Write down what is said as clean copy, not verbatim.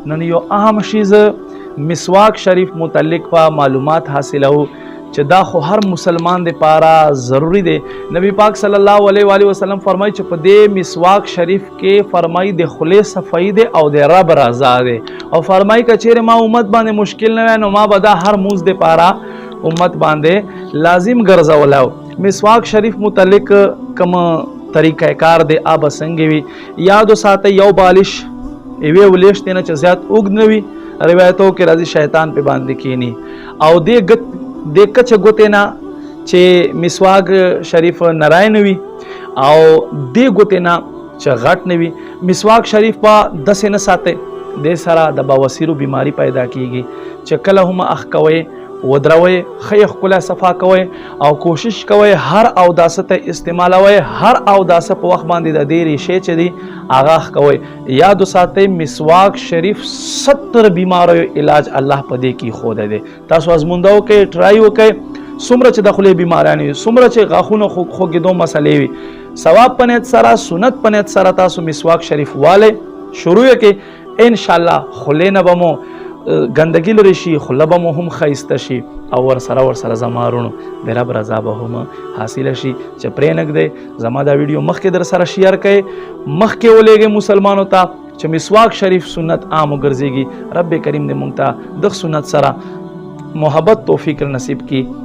نن یو اهم شیز مسواک شریف متعلق په معلومات حاصلو چې دا خو هر مسلمان د پاره ضروری دی. نبی پاک صلی الله علیه و آله وسلم فرمایي چې په دې مسواک شریف کې فرمایي د خولې صفائی دی او د رب رضا دی او فرمایي که چیرې ما امت باندې مشکل نه وای نو ما به دا هر موز د پاره امت باندې لازم ګرځولاو. مسواک شریف متعلق کوم طریقہ کار دی آب څنګه وي یاد وساتئ. یو بالش ایوه ولیشت نه چې زیات اوږد نه وي روایتو کې راځي شیطان په باندې کینی او د کچ ګوتې نه چې مسواک شریف نرای نه وي او د ګوتې نه چې غټ نه وي. مسواک شریف په داسې نه ساتئ د سره د بواسیرو بیماری پیدا کیږي چې کله هم اخ کوئ ودروي خیخ کله صفا کوي او کوشش کوي هر اوداسه ته استعمالوي هر اوداسه په وخت باندې د ډېری شی چې دی آغاز کوي. یاد وساتئ مسواک شریف 70 بیماریو علاج الله په دې کې خو دی. تاسو ازموندو کې ټرای وکړئ څومره چې د خولې بیماریان وي څومره چې غاښونه خوږېدو مسلې وي ثواب په نیت سره سنت په نیت سره تاسو مسواک شریف والی شروع کې انشاءالله خولې نه به مو ګندګي لري شي خوله به مو هم ښایسته شي او ورسره زما وروڼو د رب رضا به هم حاصله شي. چې پرې نږدې زما دا ویډیو مخکې در سره شیر کړئ مخکې ولېږئ مسلمانو ته چې مسواک شریف سنت عام وګرځېږي. رب کریم دې موږ ته دغه سنت سره محبت توفیق نصیب کړي.